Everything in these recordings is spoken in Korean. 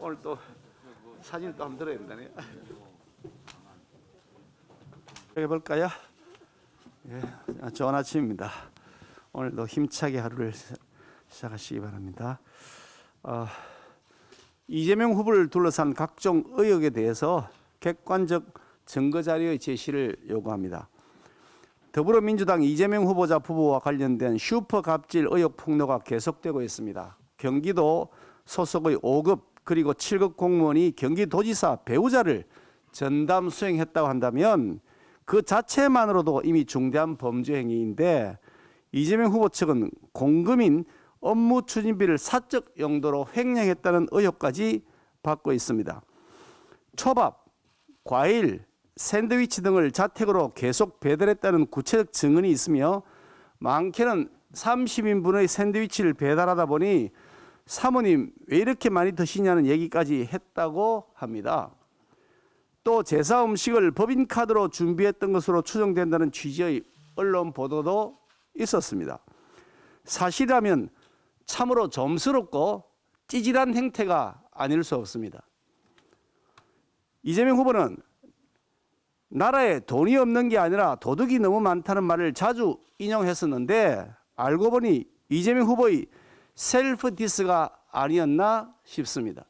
오늘 또 사진 또 한번 들어야 된다네요. 해볼까요? 예, 좋은 아침입니다. 오늘도 힘차게 하루를 시작하시기 바랍니다. 이재명 후보를 둘러싼 각종 의혹에 대해서 객관적 증거 자료의 제시를 요구합니다. 더불어민주당 이재명 후보자 부부와 관련된 슈퍼 갑질 의혹 폭로가 계속되고 있습니다. 경기도 소속의 5급 그리고 7급 공무원이 경기도지사 배우자를 전담 수행했다고 한다면 그 자체만으로도 이미 중대한 범죄 행위인데 이재명 후보 측은 공금인 업무 추진비를 사적 용도로 횡령했다는 의혹까지 받고 있습니다. 초밥, 과일, 샌드위치 등을 자택으로 계속 배달했다는 구체적 증언이 있으며 많게는 30인분의 샌드위치를 배달하다 보니 사모님 왜 이렇게 많이 드시냐는 얘기까지 했다고 합니다. 또 제사 음식을 법인카드로 준비했던 것으로 추정된다는 취지의 언론 보도도 있었습니다. 사실이라면 참으로 점스럽고 찌질한 행태가 아닐 수 없습니다. 이재명 후보는 나라에 돈이 없는 게 아니라 도둑이 너무 많다는 말을 자주 인용했었는데 알고 보니 이재명 후보의 셀프 디스가 아니었나 싶습니다.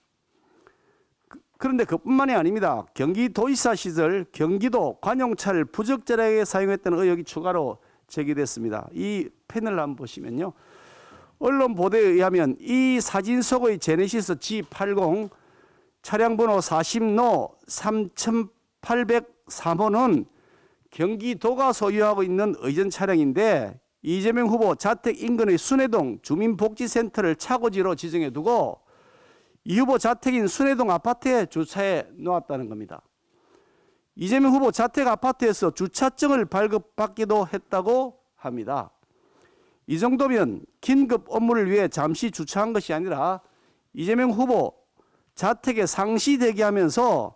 그런데 그뿐만이 아닙니다. 경기도지사 시절 경기도 관용차를 부적절하게 사용했다는 의혹이 추가로 제기됐습니다. 이 패널을 한번 보시면요. 언론 보도에 의하면 이 사진 속의 제네시스 G80 차량 번호 40노 3803호는 경기도가 소유하고 있는 의전 차량인데 이재명 후보 자택 인근의 순회동 주민복지센터를 차고지로 지정해 두고 이 후보 자택인 순회동 아파트에 주차해 놓았다는 겁니다. 이재명 후보 자택 아파트에서 주차증을 발급받기도 했다고 합니다. 이 정도면 긴급 업무를 위해 잠시 주차한 것이 아니라 이재명 후보 자택에 상시 대기하면서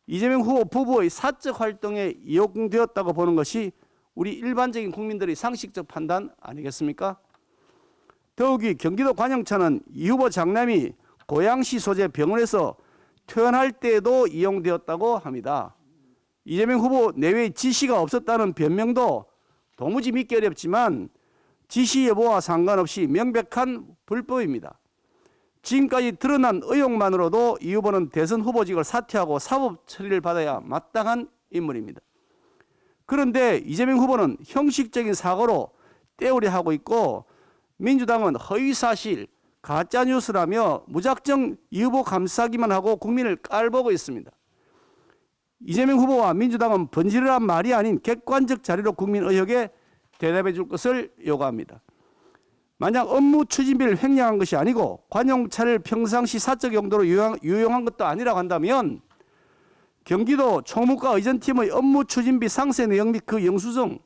이재명 후보 부부의 사적 활동에 이용되었다고 보는 것이 우리 일반적인 국민들의 상식적 판단 아니겠습니까? 더욱이 경기도 관영차는 이 후보 장남이 고양시 소재 병원에서 퇴원할 때에도 이용되었다고 합니다. 이재명 후보 내외의 지시가 없었다는 변명도 도무지 믿기 어렵지만 지시 여부와 상관없이 명백한 불법입니다. 지금까지 드러난 의혹만으로도 이 후보는 대선 후보직을 사퇴하고 사법 처리를 받아야 마땅한 인물입니다. 그런데 이재명 후보는 형식적인 사고로 때우려 하고 있고 민주당은 허위사실, 가짜뉴스라며 무작정 이 후보 감싸기만 하고 국민을 깔보고 있습니다. 이재명 후보와 민주당은 번지르한 말이 아닌 객관적 자료로 국민 의혹에 대답해 줄 것을 요구합니다. 만약 업무 추진비를 횡령한 것이 아니고 관용차를 평상시 사적 용도로 유용한 것도 아니라고 한다면 경기도 총무과 의전팀의 업무 추진비 상세 내용 및 그 영수증,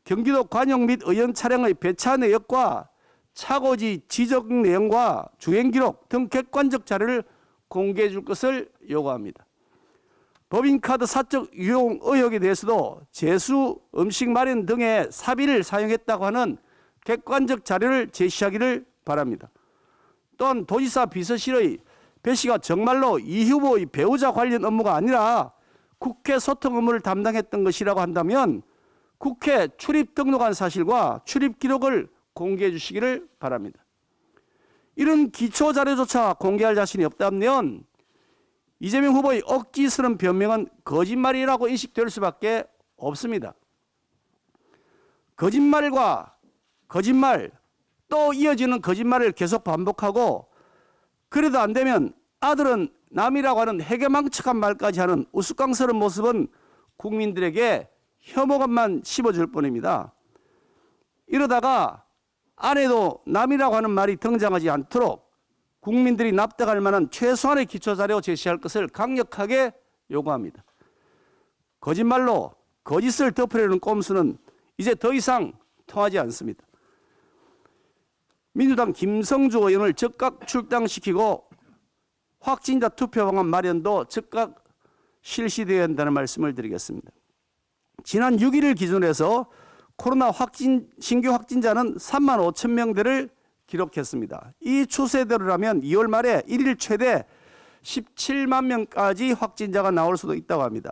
경기도 관용 및 의전 차량의 배차 내역과 차고지 지적 내용과 주행 기록 등 객관적 자료를 공개해 줄 것을 요구합니다. 법인카드 사적 유용 의혹에 대해서도 제수, 음식 마련 등의 사비를 사용했다고 하는 객관적 자료를 제시하기를 바랍니다. 또한 도지사 비서실의 배 씨가 정말로 이 후보의 배우자 관련 업무가 아니라 국회 소통 업무를 담당했던 것이라고 한다면 국회 출입 등록한 사실과 출입 기록을 공개해 주시기를 바랍니다. 이런 기초 자료조차 공개할 자신이 없다면 이재명 후보의 억지스러운 변명은 거짓말이라고 인식될 수밖에 없습니다. 거짓말과 거짓말 또 이어지는 거짓말을 계속 반복하고 그래도 안 되면 아들은 남이라고 하는 해괴망측한 말까지 하는 우스꽝스러운 모습은 국민들에게 혐오감만 씹어줄 뿐입니다. 이러다가 아내도 남이라고 하는 말이 등장하지 않도록 국민들이 납득할 만한 최소한의 기초자료 제시할 것을 강력하게 요구합니다. 거짓말로 거짓을 덮으려는 꼼수는 이제 더 이상 통하지 않습니다. 민주당 김성주 의원을 즉각 출당시키고 확진자 투표 방안 마련도 즉각 실시되어야 한다는 말씀을 드리겠습니다. 지난 6일을 기준으로 해서 코로나 신규 확진자는 3만 5천 명대를 기록했습니다. 이 추세대로라면 2월 말에 1일 최대 17만 명까지 확진자가 나올 수도 있다고 합니다.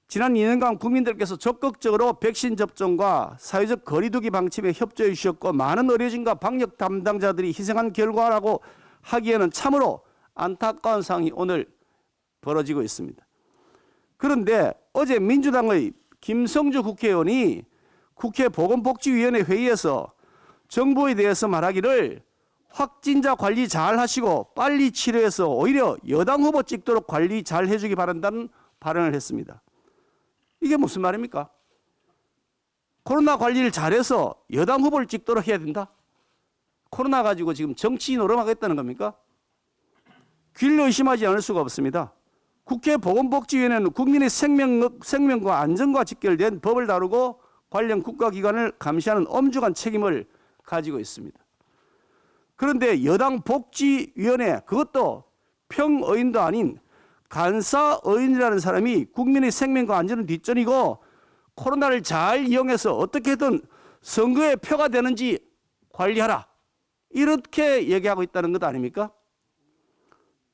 지난 2년간 국민들께서 적극적으로 백신 접종과 사회적 거리두기 방침에 협조해 주셨고 많은 의료진과 방역 담당자들이 희생한 결과라고 하기에는 참으로 안타까운 상황이 오늘 벌어지고 있습니다. 그런데 어제 민주당의 김성주 국회의원이 국회 보건복지위원회 회의에서 정부에 대해서 말하기를 확진자 관리 잘 하시고 빨리 치료해서 오히려 여당 후보 찍도록 관리 잘 해주기 바란다는 발언을 했습니다. 이게 무슨 말입니까? 코로나 관리를 잘해서 여당 후보를 찍도록 해야 된다? 코로나 가지고 지금 정치 노름하겠다는 겁니까? 귀를 의심하지 않을 수가 없습니다. 국회 보건복지위원회는 국민의 생명과 안전과 직결된 법을 다루고 관련 국가기관을 감시하는 엄중한 책임을 가지고 있습니다. 그런데 여당 복지위원회, 그것도 평의원도 아닌 간사의원이라는 사람이 국민의 생명과 안전은 뒷전이고 코로나를 잘 이용해서 어떻게든 선거에 표가 되는지 관리하라, 이렇게 얘기하고 있다는 것 아닙니까?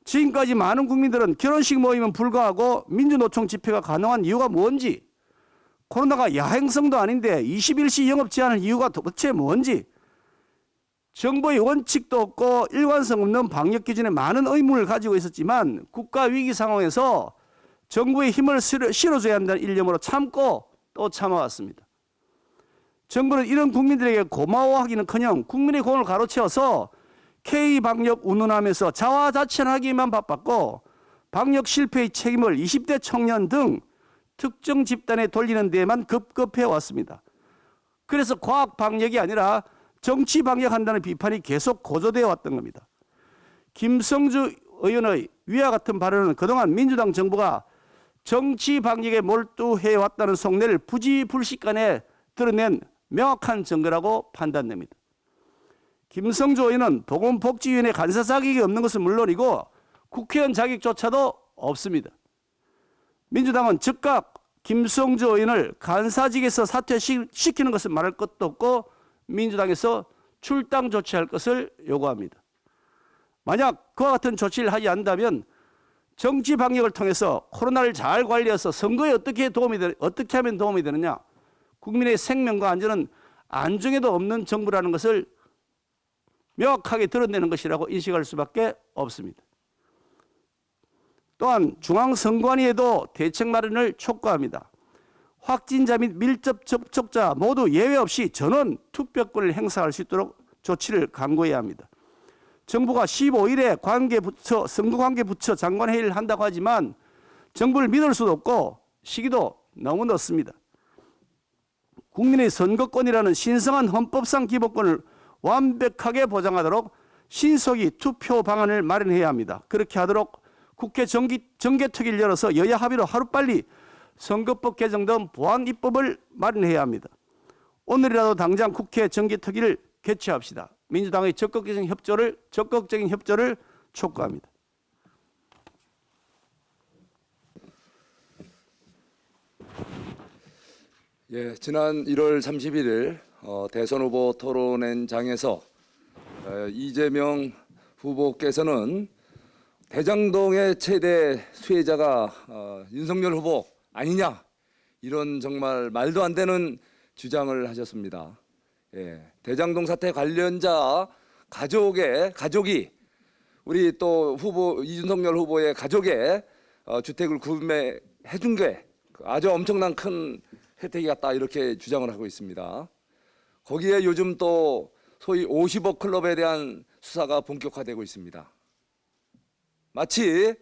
지금까지 많은 국민들은 결혼식 모임은 불가하고 민주노총 집회가 가능한 이유가 뭔지, 코로나가 야행성도 아닌데 21시 영업 제한을 이유가 도대체 뭔지, 정부의 원칙도 없고 일관성 없는 방역 기준에 많은 의문을 가지고 있었지만 국가 위기 상황에서 정부의 힘을 실어줘야 한다는 일념으로 참고 또 참아왔습니다. 정부는 이런 국민들에게 고마워하기는커녕 국민의 공을 가로채어서 K방역 운운하면서 자화자찬하기만 바빴고 방역 실패의 책임을 20대 청년 등 특정 집단에 돌리는 데에만 급급해 왔습니다. 그래서 과학 방역이 아니라 정치 방역한다는 비판이 계속 고조되어 왔던 겁니다. 김성주 의원의 위와 같은 발언은 그동안 민주당 정부가 정치 방역에 몰두해 왔다는 속내를 부지불식간에 드러낸 명확한 증거라고 판단됩니다. 김성주 의원은 보건복지위원회 간사 자격이 없는 것은 물론이고 국회의원 자격조차도 없습니다. 민주당은 즉각 김성주 의원을 간사직에서 사퇴시키는 것을 말할 것도 없고 민주당에서 출당 조치할 것을 요구합니다. 만약 그와 같은 조치를 하지 않는다면 정치 방역을 통해서 코로나를 잘 관리해서 선거에 어떻게 하면 도움이 되느냐, 국민의 생명과 안전은 안중에도 없는 정부라는 것을 명확하게 드러내는 것이라고 인식할 수밖에 없습니다. 또한 중앙선관위에도 대책 마련을 촉구합니다. 확진자 및 밀접 접촉자 모두 예외 없이 전원 투표권을 행사할 수 있도록 조치를 강구해야 합니다. 정부가 15일에 선거관계부처 장관회의를 한다고 하지만 정부를 믿을 수도 없고 시기도 너무 늦습니다. 국민의 선거권이라는 신성한 헌법상 기본권을 완벽하게 보장하도록 신속히 투표 방안을 마련해야 합니다. 그렇게 하도록 국회 정개특위를 열어서 여야 합의로 하루빨리 선거법 개정 등 보완 입법을 마련해야 합니다. 오늘이라도 당장 국회 정개특위를 개최합시다. 민주당의 적극적인 협조를 촉구합니다. 예, 지난 1월 31일 대선 후보 토론회장에서 이재명 후보께서는 대장동의 최대 수혜자가 윤석열 후보 아니냐, 이런 정말 말도 안 되는 주장을 하셨습니다. 예, 대장동 사태 관련자 가족이 우리 또 이준석열 후보의 가족의 주택을 구매해 준 게 아주 엄청난 큰 혜택이 같다, 이렇게 주장을 하고 있습니다. 거기에 요즘 또 소위 50억 클럽에 대한 수사가 본격화되고 있습니다. 마치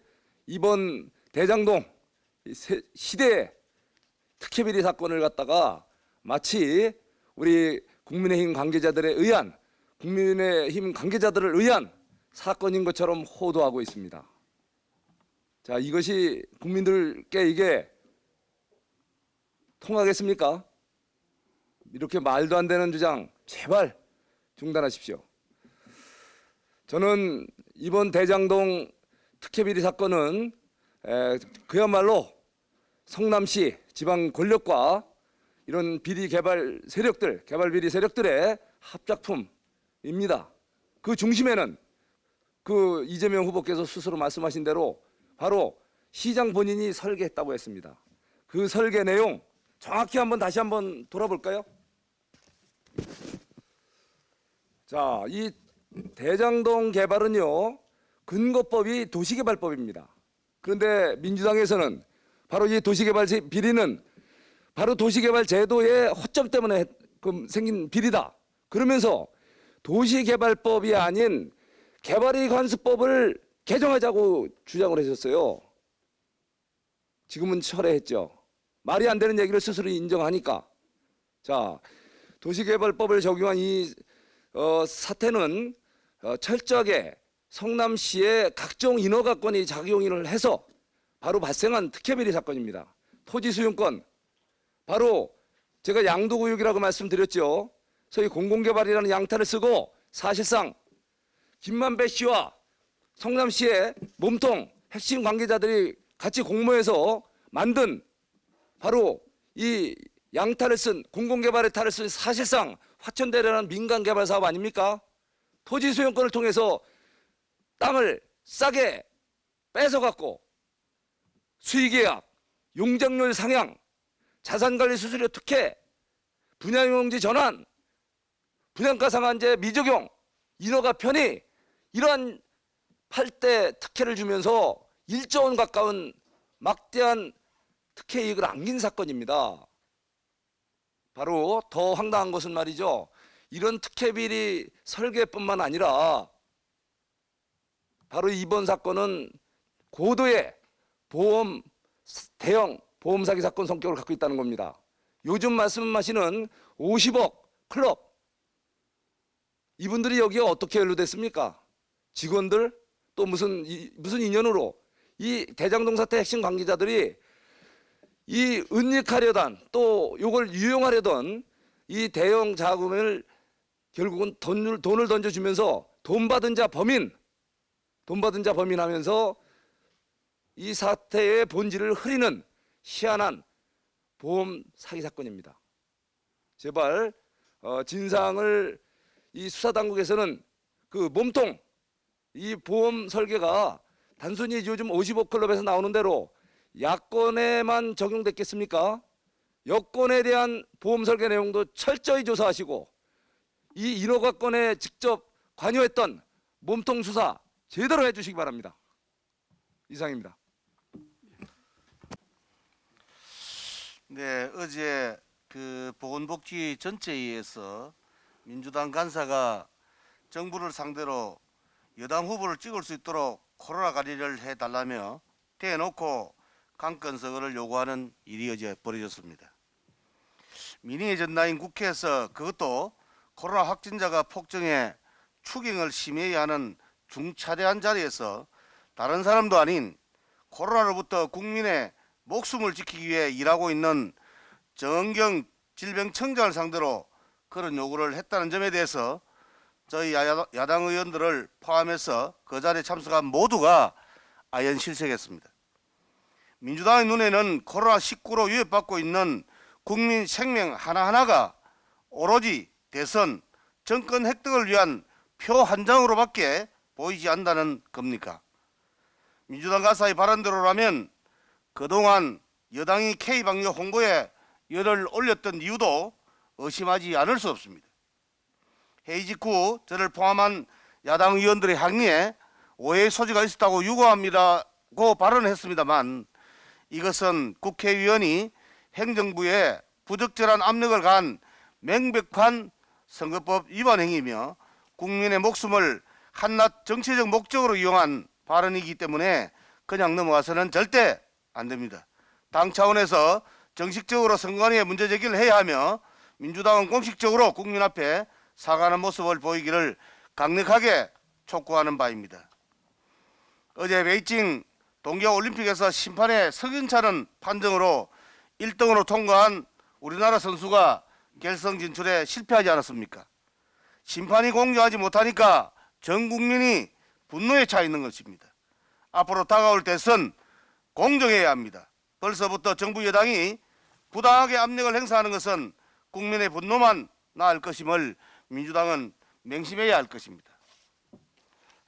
이번 대장동 시대의 특혜비리 사건을 갖다가 마치 우리 국민의힘 관계자들을 의한 사건인 것처럼 호도하고 있습니다. 자, 이것이 국민들께 이게 통하겠습니까? 이렇게 말도 안 되는 주장 제발 중단하십시오. 저는 이번 대장동 특혜비리 사건은 그야말로 성남시 지방 권력과 이런 개발 비리 세력들의 합작품입니다. 그 중심에는 그 이재명 후보께서 스스로 말씀하신 대로 바로 시장 본인이 설계했다고 했습니다. 그 설계 내용 정확히 다시 한번 돌아볼까요? 자, 이 대장동 개발은요, 근거법이 도시개발법입니다. 그런데 민주당에서는 바로 이 도시개발 비리는 바로 도시개발 제도의 허점 때문에 생긴 비리다. 그러면서 도시개발법이 아닌 개발이익환수법을 개정하자고 주장을 하셨어요. 지금은 철회했죠. 말이 안 되는 얘기를 스스로 인정하니까. 자, 도시개발법을 적용한 이 사태는 철저하게 성남시의 각종 인허가권이 작용을 해서 바로 발생한 특혜비리 사건입니다. 토지 수용권, 바로 제가 양도구역이라고 말씀드렸죠. 소위 공공개발이라는 양타를 쓰고 사실상 김만배 씨와 성남시의 몸통 핵심 관계자들이 같이 공모해서 만든 바로 이 양타를 쓴 공공개발의 탈을 쓴 사실상 화천대로라는 민간개발 사업 아닙니까? 토지 수용권을 통해서 땅을 싸게 뺏어갖고 수의계약, 용적률 상향, 자산관리 수수료 특혜, 분양용지 전환, 분양가 상한제 미적용, 인허가 편의, 이러한 8대 특혜를 주면서 1조 원 가까운 막대한 특혜 이익을 안긴 사건입니다. 바로 더 황당한 것은 말이죠, 이런 특혜 비리 설계뿐만 아니라 바로 이번 사건은 고도의 대형 보험 사기 사건 성격을 갖고 있다는 겁니다. 요즘 말씀하시는 50억 클럽, 이분들이 여기에 어떻게 연루됐습니까? 직원들, 또 무슨 인연으로 이 대장동 사태 핵심 관계자들이 이 은닉하려던, 또 이걸 유용하려던 이 대형 자금을 결국은 돈을 던져주면서 돈 받은 자 범인 하면서 이 사태의 본질을 흐리는 희한한 보험 사기 사건입니다. 제발 진상을 이 수사당국에서는 그 몸통, 이 보험 설계가 단순히 요즘 55 클럽에서 나오는 대로 야권에만 적용됐겠습니까? 여권에 대한 보험 설계 내용도 철저히 조사하시고 이 인허가권에 직접 관여했던 몸통 수사 제대로 해주시기 바랍니다. 이상입니다. 네, 어제 그 보건복지 전체회의에서 민주당 간사가 정부를 상대로 여당 후보를 찍을 수 있도록 코로나 관리를 해달라며 대놓고 강권서거를 요구하는 일이 어제 벌어졌습니다. 민의의 전당인 국회에서 그것도 코로나 확진자가 폭증해 추경을 심의해야 하는 중차대한 자리에서 다른 사람도 아닌 코로나로부터 국민의 목숨을 지키기 위해 일하고 있는 정은경 질병청장을 상대로 그런 요구를 했다는 점에 대해서 저희 야당 의원들을 포함해서 그 자리에 참석한 모두가 아연실색했습니다. 민주당의 눈에는 코로나19로 위협받고 있는 국민 생명 하나하나가 오로지 대선, 정권 획득을 위한 표 한 장으로밖에 보이지 않는다는 겁니까? 민주당 간사의 발언대로라면 그동안 여당이 K방역 홍보에 열을 올렸던 이유도 의심하지 않을 수 없습니다. 회의 직후 저를 포함한 야당 의원들의 항의에 오해의 소지가 있었다고 유감이라고 발언했습니다만 이것은 국회의원이 행정부에 부적절한 압력을 가한 명백한 선거법 위반 행위이며 국민의 목숨을 한낱 정치적 목적으로 이용한 발언이기 때문에 그냥 넘어가서는 절대 안 됩니다. 당 차원에서 정식적으로 선관위에 문제 제기를 해야 하며 민주당은 공식적으로 국민 앞에 사과하는 모습을 보이기를 강력하게 촉구하는 바입니다. 어제 베이징 동계올림픽에서 심판의 석연찮은 판정으로 1등으로 통과한 우리나라 선수가 결승 진출에 실패하지 않았습니까? 심판이 공정하지 못하니까 전 국민이 분노에 차 있는 것입니다. 앞으로 다가올 대선 공정해야 합니다. 벌써부터 정부 여당이 부당하게 압력을 행사하는 것은 국민의 분노만 낳을 것임을 민주당은 맹심해야 할 것입니다.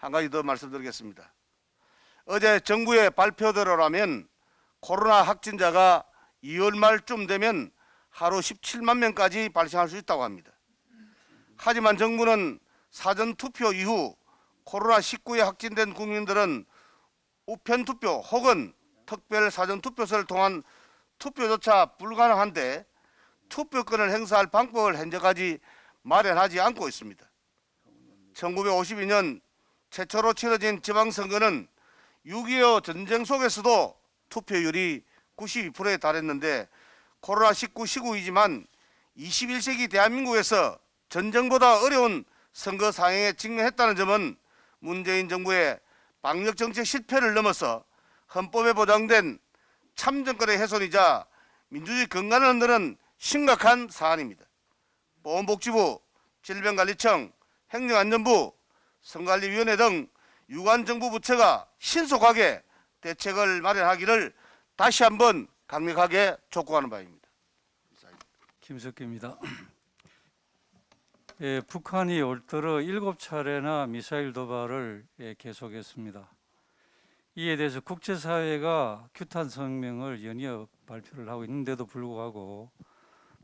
한 가지 더 말씀드리겠습니다. 어제 정부의 발표대로라면 코로나 확진자가 2월 말쯤 되면 하루 17만 명까지 발생할 수 있다고 합니다. 하지만 정부는 사전투표 이후 코로나19에 확진된 국민들은 우편투표 혹은 특별 사전투표소를 통한 투표조차 불가능한데 투표권을 행사할 방법을 현재까지 마련하지 않고 있습니다. 1952년 최초로 치러진 지방선거는 6.25 전쟁 속에서도 투표율이 92%에 달했는데 코로나19 시국이지만 21세기 대한민국에서 전쟁보다 어려운 선거 상황에 직면했다는 점은 문재인 정부의 방역정책 실패를 넘어서 헌법에 보장된 참정권의 훼손이자 민주주의 건강을 흔드는 심각한 사안입니다. 보건복지부, 질병관리청, 행정안전부, 선관리위원회 등 유관 정부 부처가 신속하게 대책을 마련하기를 다시 한번 강력하게 촉구하는 바입니다. 김석기입니다. 예, 북한이 올 들어 7차례나 미사일 도발을 계속했습니다. 이에 대해서 국제사회가 규탄 성명을 연이어 발표를 하고 있는데도 불구하고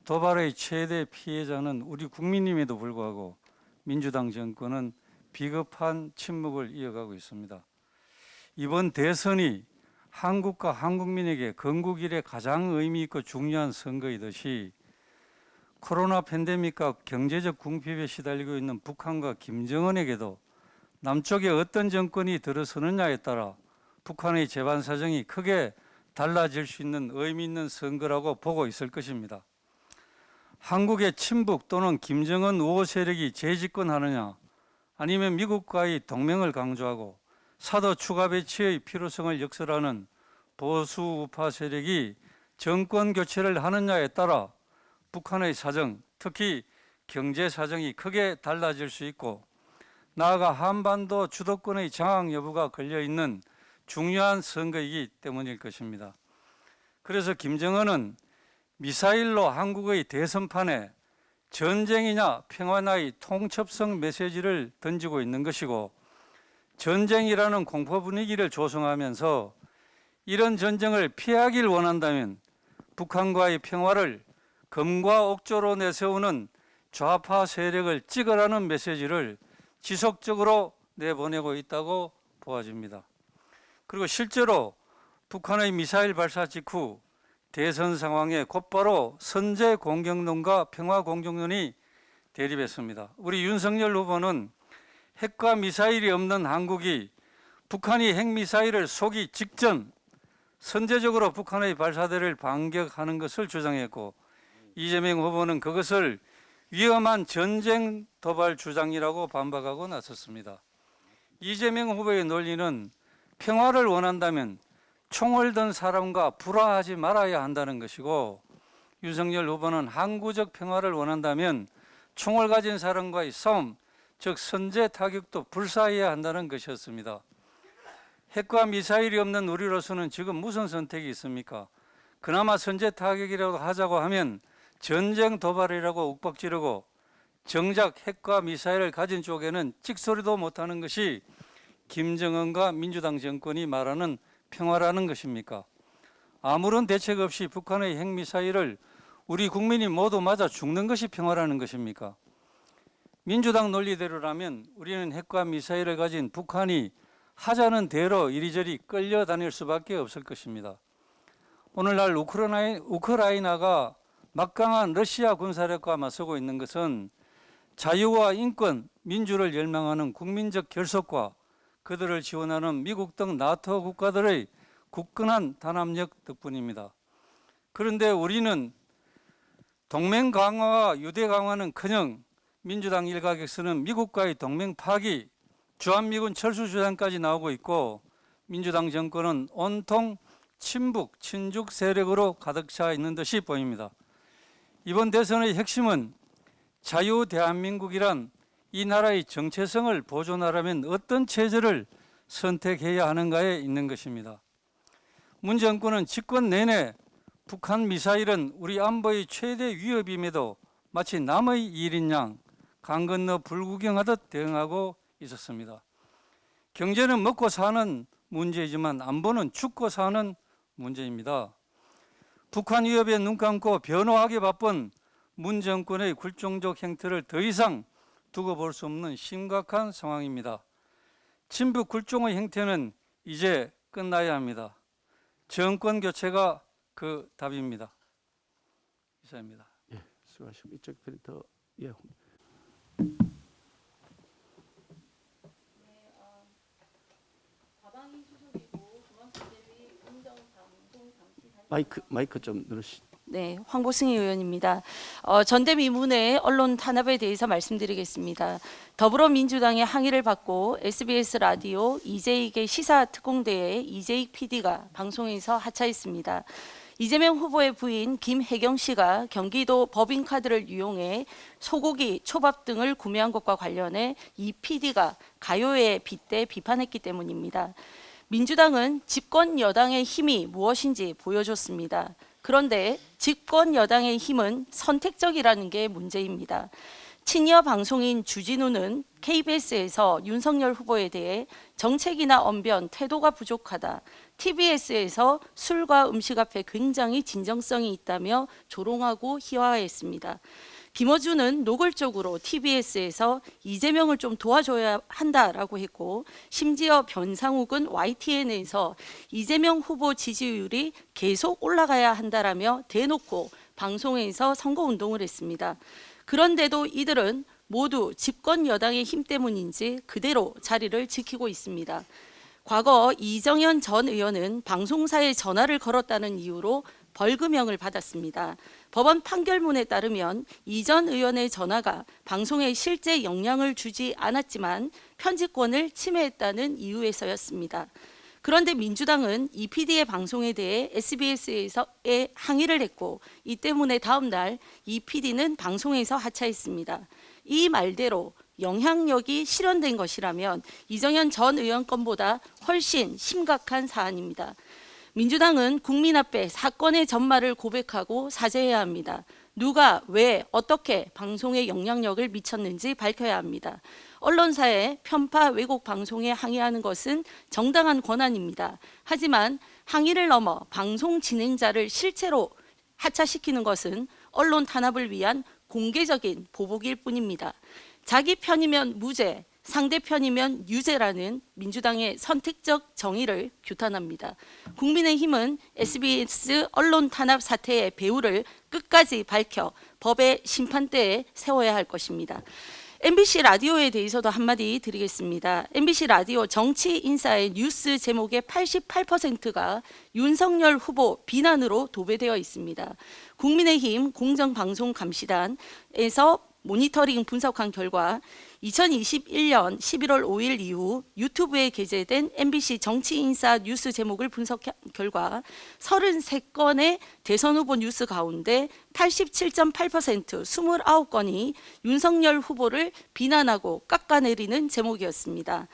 도발의 최대 피해자는 우리 국민임에도 불구하고 민주당 정권은 비겁한 침묵을 이어가고 있습니다. 이번 대선이 한국과 한국민에게 건국 이래 가장 의미 있고 중요한 선거이듯이 코로나 팬데믹과 경제적 궁핍에 시달리고 있는 북한과 김정은에게도 남쪽에 어떤 정권이 들어서느냐에 따라 북한의 재반 사정이 크게 달라질 수 있는 의미 있는 선거라고 보고 있을 것입니다. 한국의 친북 또는 김정은 우호 세력이 재집권하느냐 아니면 미국과의 동맹을 강조하고 사도 추가 배치의 필요성을 역설하는 보수 우파 세력이 정권 교체를 하느냐에 따라 북한의 사정, 특히 경제 사정이 크게 달라질 수 있고 나아가 한반도 주도권의 장악 여부가 걸려있는 중요한 선거이기 때문일 것입니다. 그래서 김정은은 미사일로 한국의 대선판에 전쟁이냐 평화냐의 통첩성 메시지를 던지고 있는 것이고 전쟁이라는 공포 분위기를 조성하면서 이런 전쟁을 피하길 원한다면 북한과의 평화를 검과 옥조로 내세우는 좌파 세력을 찍으라는 메시지를 지속적으로 내보내고 있다고 보아집니다. 그리고 실제로 북한의 미사일 발사 직후 대선 상황에 곧바로 선제 공격론과 평화 공격론이 대립했습니다. 우리 윤석열 후보는 핵과 미사일이 없는 한국이 북한이 핵미사일을 쏘기 직전 선제적으로 북한의 발사대를 반격하는 것을 주장했고 이재명 후보는 그것을 위험한 전쟁 도발 주장이라고 반박하고 나섰습니다. 이재명 후보의 논리는 평화를 원한다면 총을 든 사람과 불화하지 말아야 한다는 것이고 윤석열 후보는 항구적 평화를 원한다면 총을 가진 사람과의 싸움, 즉 선제 타격도 불사해야 한다는 것이었습니다. 핵과 미사일이 없는 우리로서는 지금 무슨 선택이 있습니까? 그나마 선제 타격이라도 하자고 하면 전쟁 도발이라고 욱박지르고 정작 핵과 미사일을 가진 쪽에는 찍소리도 못하는 것이 김정은과 민주당 정권이 말하는 평화라는 것입니까? 아무런 대책 없이 북한의 핵미사일을 우리 국민이 모두 맞아 죽는 것이 평화라는 것입니까? 민주당 논리대로라면 우리는 핵과 미사일을 가진 북한이 하자는 대로 이리저리 끌려다닐 수밖에 없을 것입니다. 오늘날 우크라이나가 막강한 러시아 군사력과 맞서고 있는 것은 자유와 인권, 민주를 열망하는 국민적 결속과 그들을 지원하는 미국 등 나토 국가들의 굳건한 단합력 덕분입니다. 그런데 우리는 동맹 강화와 유대 강화는커녕 민주당 일각에서는 미국과의 동맹 파기, 주한미군 철수 주장까지 나오고 있고 민주당 정권은 온통 친북, 친중 세력으로 가득 차 있는 듯이 보입니다. 이번 대선의 핵심은 자유 대한민국이란 이 나라의 정체성을 보존하려면 어떤 체제를 선택해야 하는가에 있는 것입니다. 문 정권은 집권 내내 북한 미사일은 우리 안보의 최대 위협임에도 마치 남의 일인 양 강 건너 불구경하듯 대응하고 있었습니다. 경제는 먹고 사는 문제이지만 안보는 죽고 사는 문제입니다. 북한 위협에 눈 감고 변호하기 바쁜 문 정권의 굴종적 행태를 더 이상 두고 볼 수 없는 심각한 상황입니다. 친북 굴종의 행태는 이제 끝나야 합니다. 정권 교체가 그 답입니다. 이상입니다. 예, 수고하시고 이쪽 편이 더 예. 마이크 좀 누르시. 네, 황보승희 의원입니다. 전대미문의 언론 탄압에 대해서 말씀드리겠습니다. 더불어민주당의 항의를 받고 SBS 라디오 이재익의 시사특공대에 이재익 PD가 방송에서 하차했습니다. 이재명 후보의 부인 김혜경 씨가 경기도 법인카드를 이용해 소고기, 초밥 등을 구매한 것과 관련해 이 PD가 가요에 빗대 비판했기 때문입니다. 민주당은 집권 여당의 힘이 무엇인지 보여줬습니다. 그런데 집권 여당의 힘은 선택적이라는 게 문제입니다. 친여 방송인 주진우는 KBS에서 윤석열 후보에 대해 정책이나 언변, 태도가 부족하다. TBS에서 술과 음식 앞에 굉장히 진정성이 있다며 조롱하고 희화화했습니다. 김어준은 노골적으로 TBS에서 이재명을 좀 도와줘야 한다라고 했고, 심지어 변상욱은 YTN에서 이재명 후보 지지율이 계속 올라가야 한다라며 대놓고 방송에서 선거운동을 했습니다. 그런데도 이들은 모두 집권 여당의 힘 때문인지 그대로 자리를 지키고 있습니다. 과거 이정현 전 의원은 방송사에 전화를 걸었다는 이유로 벌금형을 받았습니다. 법원 판결문에 따르면 이 전 의원의 전화가 방송에 실제 영향을 주지 않았지만 편집권을 침해했다는 이유에서였습니다. 그런데 민주당은 이 PD의 방송에 대해 SBS에 항의를 했고, 이 때문에 다음 날 이 PD는 방송에서 하차했습니다. 이 말대로 영향력이 실현된 것이라면 이정현 전 의원 건보다 훨씬 심각한 사안입니다. 민주당은 국민 앞에 사건의 전말을 고백하고 사죄해야 합니다. 누가, 왜, 어떻게 방송에 영향력을 미쳤는지 밝혀야 합니다. 언론사의 편파 왜곡 방송에 항의하는 것은 정당한 권한입니다. 하지만 항의를 넘어 방송 진행자를 실체로 하차시키는 것은 언론 탄압을 위한 공개적인 보복일 뿐입니다. 자기 편이면 무죄, 상대 편이면 유죄라는 민주당의 선택적 정의를 규탄합니다. 국민의힘은 SBS 언론 탄압 사태의 배후를 끝까지 밝혀 법의 심판대에 세워야 할 것입니다. MBC 라디오에 대해서도 한마디 드리겠습니다. MBC 라디오 정치 인사의 뉴스 제목의 88%가 윤석열 후보 비난으로 도배되어 있습니다. 국민의힘 공정방송감시단에서 모니터링 분석한 결과 2021년 11월 5일 이후 유튜브에 게재된 MBC 정치인사 뉴스 제목을 분석한 결과 33건의 대선 후보 뉴스 가운데 87.8% 29건이 윤석열 후보를 비난하고 깎아내리는 제목이었습니다.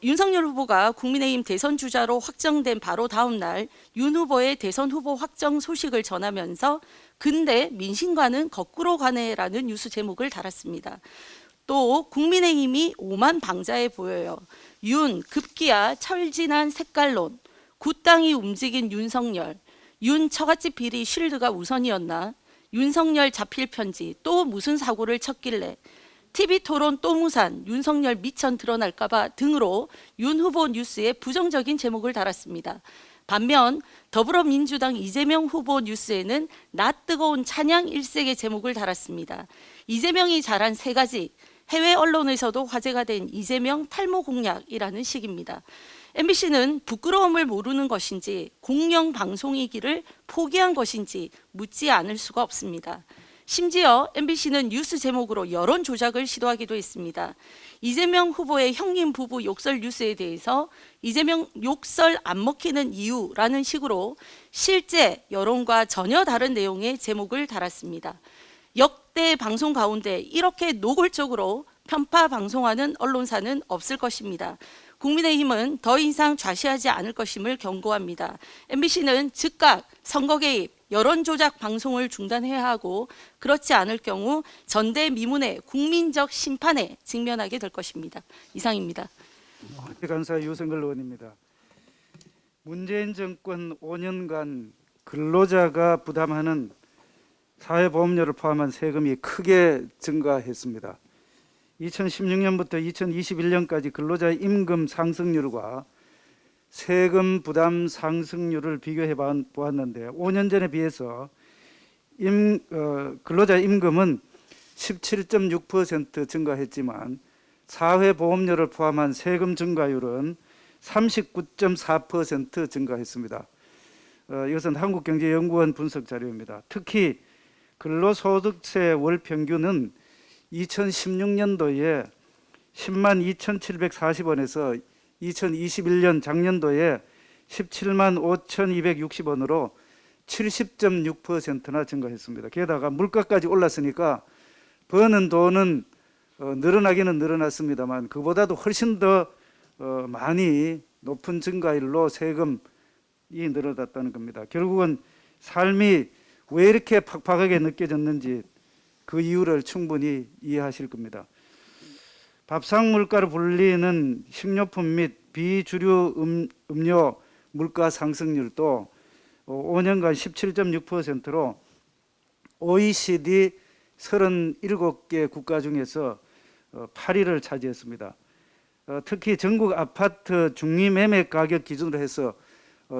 윤석열 후보가 국민의힘 대선 주자로 확정된 바로 다음 날 윤 후보의 대선 후보 확정 소식을 전하면서 근데 민심과는 거꾸로 가네라는 뉴스 제목을 달았습니다. 또 국민의힘이 오만 방자해 보여요. 윤 급기야 철진한 색깔론, 굿당이 움직인 윤석열, 윤 처갓집 비리 쉴드가 우선이었나, 윤석열 자필 편지 또 무슨 사고를 쳤길래, TV토론 또 무산, 윤석열 미천 드러날까봐 등으로 윤 후보 뉴스에 부정적인 제목을 달았습니다. 반면 더불어민주당 이재명 후보 뉴스에는 낯 뜨거운 찬양 일색의 제목을 달았습니다. 이재명이 잘한 세 가지, 해외 언론에서도 화제가 된 이재명 탈모 공약이라는 식입니다. MBC는 부끄러움을 모르는 것인지 공영 방송이기를 포기한 것인지 묻지 않을 수가 없습니다. 심지어 MBC는 뉴스 제목으로 여론 조작을 시도하기도 했습니다. 이재명 후보의 형님 부부 욕설 뉴스에 대해서 이재명 욕설 안 먹히는 이유라는 식으로 실제 여론과 전혀 다른 내용의 제목을 달았습니다. 역대 방송 가운데 이렇게 노골적으로 편파 방송하는 언론사는 없을 것입니다. 국민의힘은 더 이상 좌시하지 않을 것임을 경고합니다. MBC는 즉각 선거 개입, 여론 조작 방송을 중단해야 하고 그렇지 않을 경우 전대미문의 국민적 심판에 직면하게 될 것입니다. 이상입니다. 간사 유성걸 의원입니다. 문재인 정권 5년간 근로자가 부담하는 사회보험료를 포함한 세금이 크게 증가했습니다. 2016년부터 2021년까지 근로자 임금 상승률과 세금 부담 상승률을 비교해 보았는데 5년 전에 비해서 근로자 임금은 17.6% 증가했지만 사회보험료를 포함한 세금 증가율은 39.4% 증가했습니다. 이것은 한국경제연구원 분석 자료입니다. 특히 근로소득세 월 평균은 2016년도에 10만 2,740원에서 2021년 작년도에 17만 5,260원으로 70.6%나 증가했습니다. 게다가 물가까지 올랐으니까 버는 돈은 늘어나기는 늘어났습니다만 그보다도 훨씬 더 많이 높은 증가율로 세금이 늘어났다는 겁니다. 결국은 삶이 왜 이렇게 팍팍하게 느껴졌는지 그 이유를 충분히 이해하실 겁니다. 밥상 물가로 불리는 식료품 및 비주류 음료 물가 상승률도 5년간 17.6%로 OECD 37개 국가 중에서 8위를 차지했습니다. 특히 전국 아파트 중위매매 가격 기준으로 해서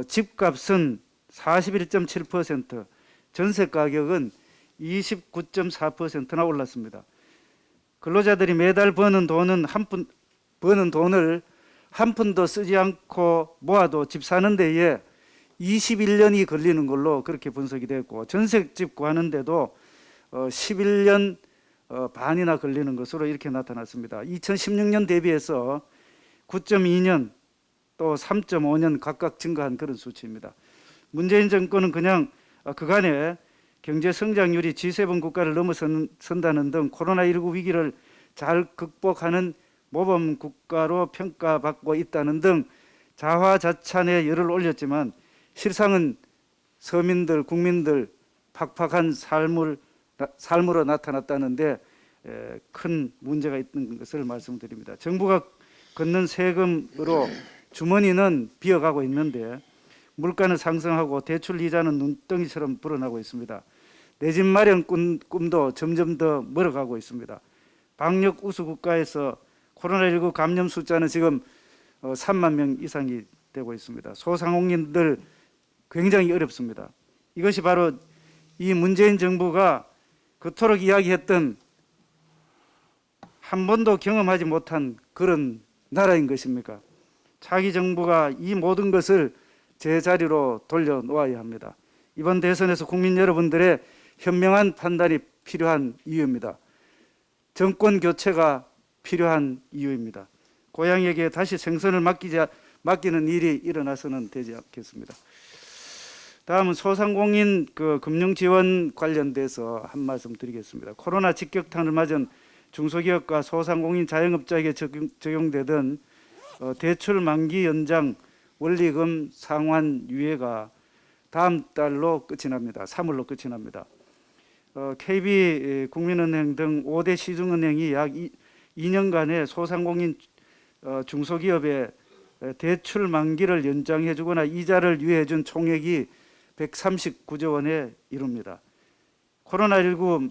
집값은 41.7%, 전세 가격은 29.4%나 올랐습니다. 근로자들이 매달 버는 돈을 한 푼도 쓰지 않고 모아도 집 사는 데에 21년이 걸리는 걸로 그렇게 분석이 됐고 전셋집 구하는데도 11년 반이나 걸리는 것으로 이렇게 나타났습니다. 2016년 대비해서 9.2년 또 3.5년 각각 증가한 그런 수치입니다. 문재인 정권은 그냥 그간에 경제 성장률이 G7 국가를 넘어선다는 등 코로나19 위기를 잘 극복하는 모범 국가로 평가받고 있다는 등 자화자찬의 열을 올렸지만 실상은 서민들, 국민들 팍팍한 삶으로 나타났다는데 큰 문제가 있는 것을 말씀드립니다. 정부가 걷는 세금으로 주머니는 비어가고 있는데 물가는 상승하고 대출 이자는 눈덩이처럼 불어나고 있습니다. 내 집 마련 꿈도 점점 더 멀어가고 있습니다. 방역 우수 국가에서 코로나19 감염 숫자는 지금 3만 명 이상이 되고 있습니다. 소상공인들 굉장히 어렵습니다. 이것이 바로 이 문재인 정부가 그토록 이야기했던 한 번도 경험하지 못한 그런 나라인 것입니까? 차기 정부가 이 모든 것을 제자리로 돌려놓아야 합니다. 이번 대선에서 국민 여러분들의 현명한 판단이 필요한 이유입니다. 정권 교체가 필요한 이유입니다. 고향에게 다시 생선을 맡기는 일이 일어나서는 되지 않겠습니다. 다음은 소상공인 금융 지원 관련돼서 한 말씀 드리겠습니다. 코로나 직격탄을 맞은 중소기업과 소상공인 자영업자에게 적용되던 대출 만기 연장 원리금 상환 유예가 다음 달로 끝이 납니다. 3월로 끝이 납니다. KB 국민은행 등 5대 시중은행이 약 2년간의 소상공인 중소기업의 대출 만기를 연장해 주거나 이자를 유예해 준 총액이 139조 원에 이릅니다. 코로나19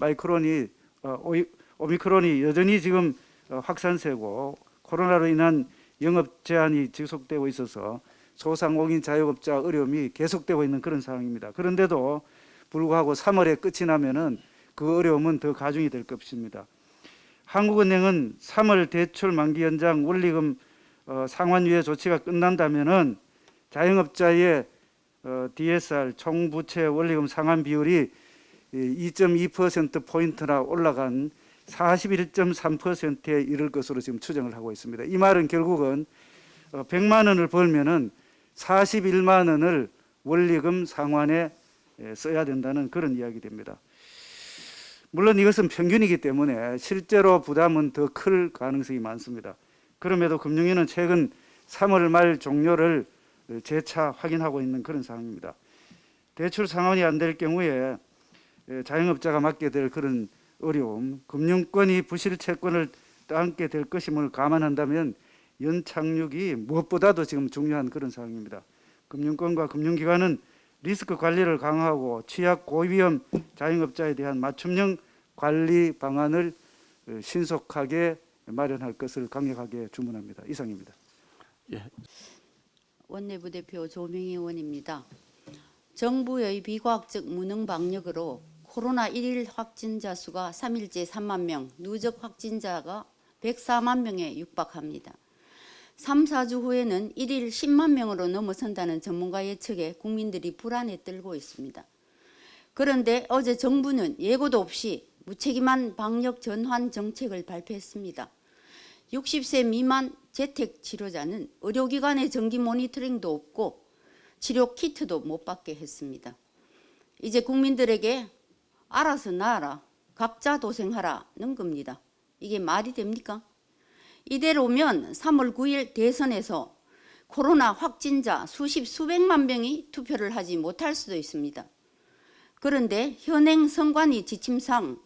오미크론이 여전히 지금 확산세고 코로나로 인한 영업 제한이 지속되고 있어서 소상공인 자영업자 어려움이 계속되고 있는 그런 상황입니다. 그런데도 불구하고 3월에 끝이 나면은 그 어려움은 더 가중이 될 것입니다. 한국은행은 3월 대출 만기 연장 원리금 상환유예 조치가 끝난다면은 자영업자의 DSR 총부채 원리금 상환 비율이 2.2% 포인트나 올라간 41.3%에 이를 것으로 지금 추정을 하고 있습니다. 이 말은 결국은 100만 원을 벌면은 41만 원을 원리금 상환에 써야 된다는 그런 이야기 됩니다. 물론 이것은 평균이기 때문에 실제로 부담은 더 클 가능성이 많습니다. 그럼에도 금융위는 최근 3월 말 종료를 재차 확인하고 있는 그런 상황입니다. 대출 상환이 안 될 경우에 자영업자가 맞게 될 그런 어려움, 금융권이 부실 채권을 떠안게 될 것임을 감안한다면 연착륙이 무엇보다도 지금 중요한 그런 상황입니다. 금융권과 금융기관은 리스크 관리를 강화하고 취약 고위험 자영업자에 대한 맞춤형 관리 방안을 신속하게 마련할 것을 강력하게 주문합니다. 이상입니다. 원내부대표 조명희 의원입니다. 정부의 비과학적 무능 방역으로 코로나 1일 확진자 수가 3일째 3만 명, 누적 확진자가 104만 명에 육박합니다. 3, 4주 후에는 1일 10만 명으로 넘어선다는 전문가 예측에 국민들이 불안에 떨고 있습니다. 그런데 어제 정부는 예고도 없이 무책임한 방역 전환 정책을 발표했습니다. 60세 미만 재택 치료자는 의료기관의 정기 모니터링도 없고 치료 키트도 못 받게 했습니다. 이제 국민들에게 알아서 나아라, 각자 도생하라는 겁니다. 이게 말이 됩니까? 이대로면 3월 9일 대선에서 코로나 확진자 수백만 명이 투표를 하지 못할 수도 있습니다. 그런데 현행 선관위 지침상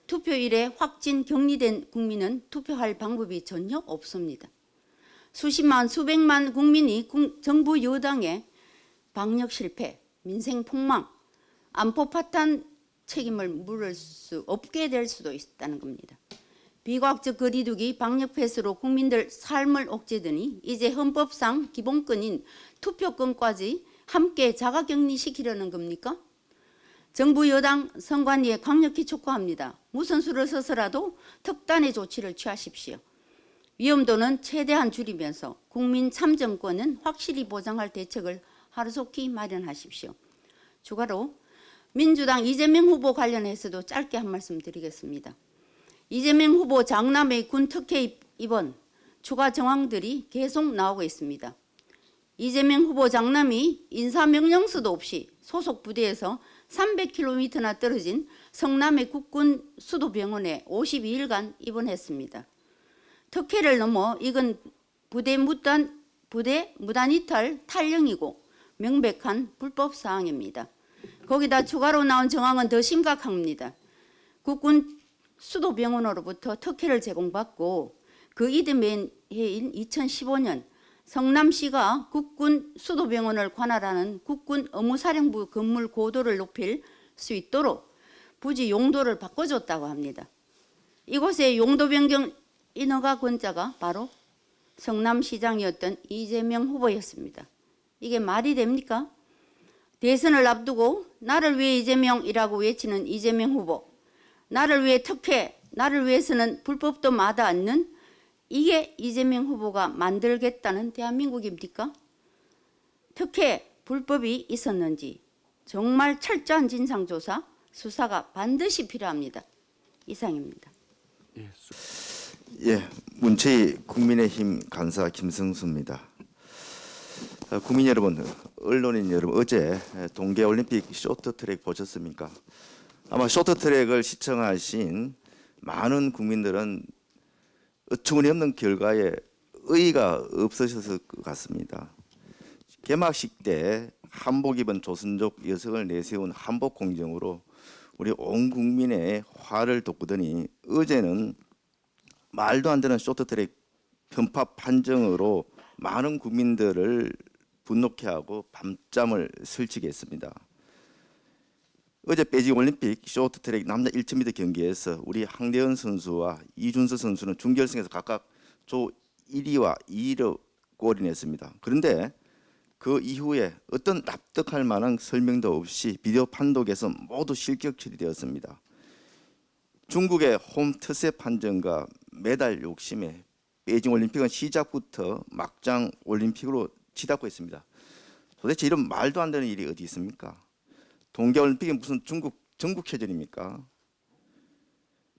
투표일에 확진 격리된 국민은 투표할 방법이 전혀 없습니다. 수십만 수백만 국민이 정부 여당의 방역 실패, 민생 폭망, 안보 파탄 책임을 물을 수 없게 될 수도 있다는 겁니다. 비과학적 거리두기 방역 패스로 국민들 삶을 억제더니 이제 헌법상 기본권인 투표권까지 함께 자가격리시키려는 겁니까? 정부 여당 선관위에 강력히 촉구합니다. 무슨 수를 써서라도 특단의 조치를 취하십시오. 위험도는 최대한 줄이면서 국민 참정권은 확실히 보장할 대책을 하루속히 마련하십시오. 추가로 민주당 이재명 후보 관련해서도 짧게 한 말씀 드리겠습니다. 이재명 후보 장남의 군 특혜 입원 추가 정황들이 계속 나오고 있습니다. 이재명 후보 장남이 인사명령서도 없이 소속 부대에서 300km나 떨어진 성남의 국군 수도병원에 52일간 입원했습니다. 특혜를 넘어 이건 부대 무단 이탈 탈령이고 명백한 불법 사항입니다. 거기다 추가로 나온 정황은 더 심각합니다. 국군 수도병원으로부터 특혜를 제공받고 그 이듬해인 2015년 성남시가 국군 수도병원을 관할하는 국군 업무사령부 건물 고도를 높일 수 있도록 부지 용도를 바꿔줬다고 합니다. 이곳의 용도 변경 인허가 권자가 바로 성남시장이었던 이재명 후보였습니다. 이게 말이 됩니까? 대선을 앞두고 나를 위해 이재명이라고 외치는 이재명 후보, 나를 위해 특혜, 나를 위해서는 불법도 마다 않는 이게 이재명 후보가 만들겠다는 대한민국입니까? 특혜, 불법이 있었는지 정말 철저한 진상조사, 수사가 반드시 필요합니다. 이상입니다. 예, 문체위 국민의힘 간사 김성수입니다. 국민 여러분, 언론인 여러분, 어제 동계올림픽 쇼트트랙 보셨습니까? 아마 쇼트트랙을 시청하신 많은 국민들은 어처구니없는 결과에 의의가 없으셨을 것 같습니다. 개막식 때 한복 입은 조선족 여성을 내세운 한복 공정으로 우리 온 국민의 화를 돋구더니 어제는 말도 안 되는 쇼트트랙 편파 판정으로 많은 국민들을 분노케 하고 밤잠을 설치게 했습니다. 어제 베이징 올림픽 쇼트트랙 남자 1000m 경기에서 우리 황대현 선수와 이준서 선수는 준결승에서 각각 조 1위와 2위로 골인했습니다. 그런데 그 이후에 어떤 납득할 만한 설명도 없이 비디오 판독에서 모두 실격 처리되었습니다. 중국의 홈 트세 판정과 메달 욕심에 베이징 올림픽은 시작부터 막장 올림픽으로 치닫고 있습니다. 도대체 이런 말도 안 되는 일이 어디 있습니까? 동계올림픽이 무슨 중국 전국체전입니까?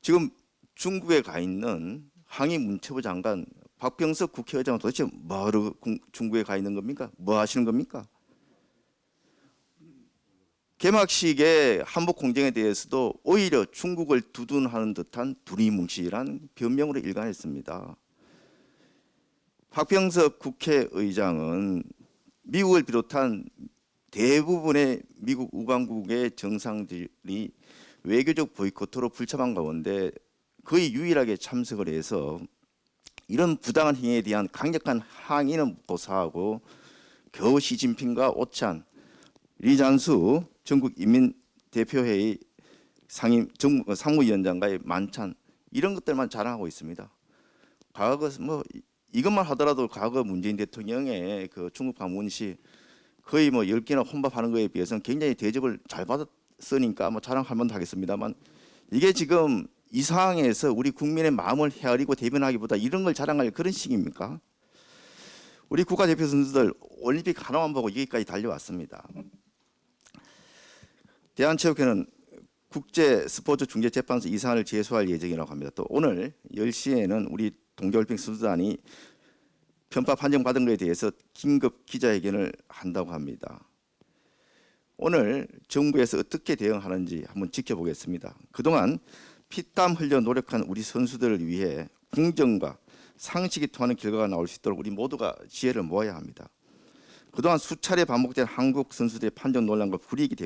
지금 중국에 가 있는 항의 문체부 장관 박병석 국회의장은 도대체 뭐하러 중국에 가 있는 겁니까? 뭐 하시는 겁니까? 개막식의 한복 공정에 대해서도 오히려 중국을 두둔하는 듯한 두리뭉실한 변명으로 일관했습니다. 박병석 국회의장은 미국을 비롯한 대부분의 미국 우방국의 정상들이 외교적 보이콧으로 불참한 가운데 거의 유일하게 참석을 해서 이런 부당한 행위에 대한 강력한 항의는 고사하고 겨우 시진핑과 오찬, 리잔수 전국인민대표회의 상무위원장과의 만찬 이런 것들만 자랑하고 있습니다. 과거 뭐 이것만 하더라도 과거 문재인 대통령의 그 중국 방문 시 거의 뭐 10개나 혼밥하는 거에 비해서는 굉장히 대접을 잘 받았으니까 뭐 자랑할 만도 하겠습니다만 이게 지금 이 상황에서 우리 국민의 마음을 헤아리고 대변하기보다 이런 걸 자랑할 그런 시기입니까? 우리 국가대표 선수들 올림픽 하나만 보고 여기까지 달려왔습니다. 대한체육회는 국제스포츠중재재판소 이 사안을 제소할 예정이라고 합니다. 또 오늘 10시에는 우리 동계올림픽 선수단이 편파 판정받은 것에 대해서 긴급 기자회견을 한다고 합니다. 오늘 정부에서 어떻게 대응하는지 한번 지켜보겠습니다. 그동안 피땀 흘려 노력한 우리 선수들을 위해 공정과 상식이 통하는 결과가 나올 수 있도록 우리 모두가 지혜를 모아야 합니다. 그동안 수차례 반복된 한국 선수들의 판정 논란과 불이익이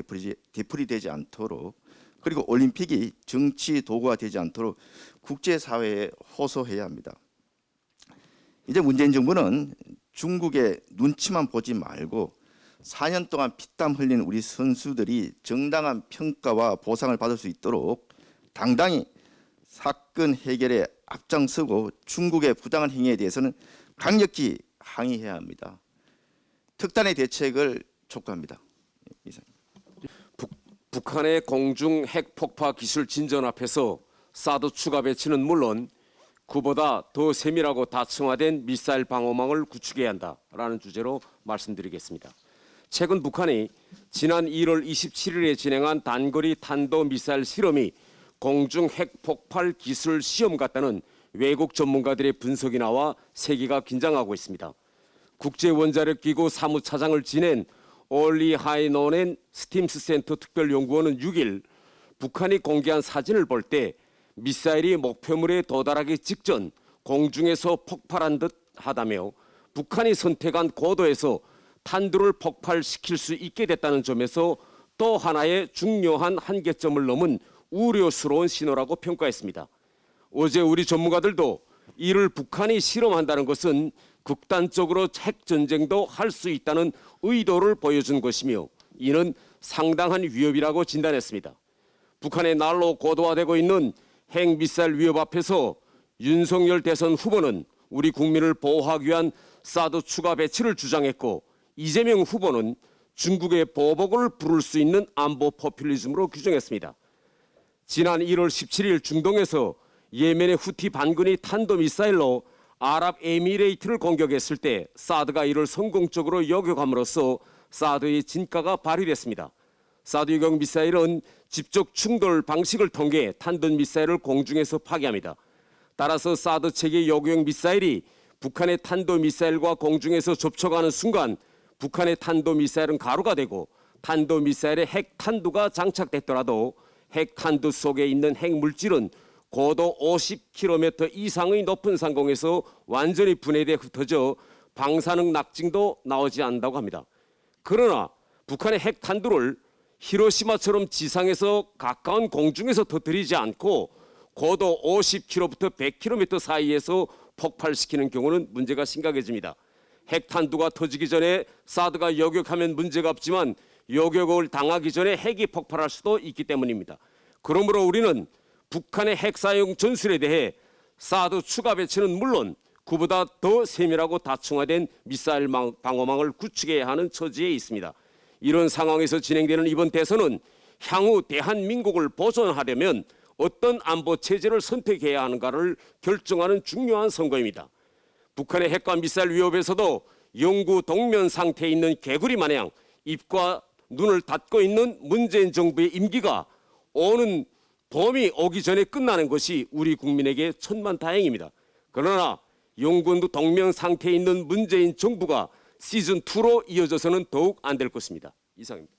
되풀이되지 않도록 그리고 올림픽이 정치 도구가 되지 않도록 국제사회에 호소해야 합니다. 이제 문재인 정부는 중국의 눈치만 보지 말고 4년 동안 피땀 흘린 우리 선수들이 정당한 평가와 보상을 받을 수 있도록 당당히 사건 해결에 앞장서고 중국의 부당한 행위에 대해서는 강력히 항의해야 합니다. 특단의 대책을 촉구합니다. 이상. 북한의 공중 핵 폭파 기술 진전 앞에서 사드 추가 배치는 물론 그보다 더 세밀하고 다층화된 미사일 방어망을 구축해야 한다라는 주제로 말씀드리겠습니다. 최근 북한이 지난 1월 27일에 진행한 단거리 탄도미사일 실험이 공중 핵 폭발 기술 시험 같다는 외국 전문가들의 분석이 나와 세계가 긴장하고 있습니다. 국제원자력기구 사무차장을 지낸 올리 하이노넨 스팀스 센터 특별연구원은 6일 북한이 공개한 사진을 볼 때 미사일이 목표물에 도달하기 직전 공중에서 폭발한 듯 하다며 북한이 선택한 고도에서 탄두를 폭발시킬 수 있게 됐다는 점에서 또 하나의 중요한 한계점을 넘은 우려스러운 신호라고 평가했습니다. 어제 우리 전문가들도 이를 북한이 실험한다는 것은 극단적으로 핵전쟁도 할 수 있다는 의도를 보여준 것이며 이는 상당한 위협이라고 진단했습니다. 북한의 날로 고도화되고 있는 핵미사일 위협 앞에서 윤석열 대선 후보는 우리 국민을 보호하기 위한 사드 추가 배치를 주장했고 이재명 후보는 중국의 보복을 부를 수 있는 안보 포퓰리즘으로 규정했습니다. 지난 1월 17일 중동에서 예멘의 후티 반군이 탄도미사일로 아랍에미레이트를 공격했을 때 사드가 이를 성공적으로 요격함으로써 사드의 진가가 발휘됐습니다. 사드 유격 미사일은 집적 충돌 방식을 통해 탄도미사일을 공중에서 파괴합니다. 따라서 사드 체계 요격 미사일이 북한의 탄도미사일과 공중에서 접촉하는 순간 북한의 탄도미사일은 가루가 되고 탄도미사일에 핵탄두가 장착됐더라도 핵탄두 속에 있는 핵물질은 고도 50km 이상의 높은 상공에서 완전히 분해돼 흩어져 방사능 낙징도 나오지 않는다고 합니다. 그러나 북한의 핵탄두를 히로시마처럼 지상에서 가까운 공중에서 터뜨리지 않고 고도 50km부터 100km 사이에서 폭발시키는 경우는 문제가 심각해집니다. 핵탄두가 터지기 전에 사드가 요격하면 문제가 없지만 요격을 당하기 전에 핵이 폭발할 수도 있기 때문입니다. 그러므로 우리는 북한의 핵 사용 전술에 대해 사드 추가 배치는 물론 그보다 더 세밀하고 다층화된 미사일 방어망을 구축해야 하는 처지에 있습니다. 이런 상황에서 진행되는 이번 대선은 향후 대한민국을 보존하려면 어떤 안보 체제를 선택해야 하는가를 결정하는 중요한 선거입니다. 북한의 핵과 미사일 위협에서도 영구 동면 상태에 있는 개구리 마냥 입과 눈을 닫고 있는 문재인 정부의 임기가 오는 봄이 오기 전에 끝나는 것이 우리 국민에게 천만다행입니다. 그러나 영구 동면 상태에 있는 문재인 정부가 시즌2로 이어져서는 더욱 안 될 것입니다. 이상입니다.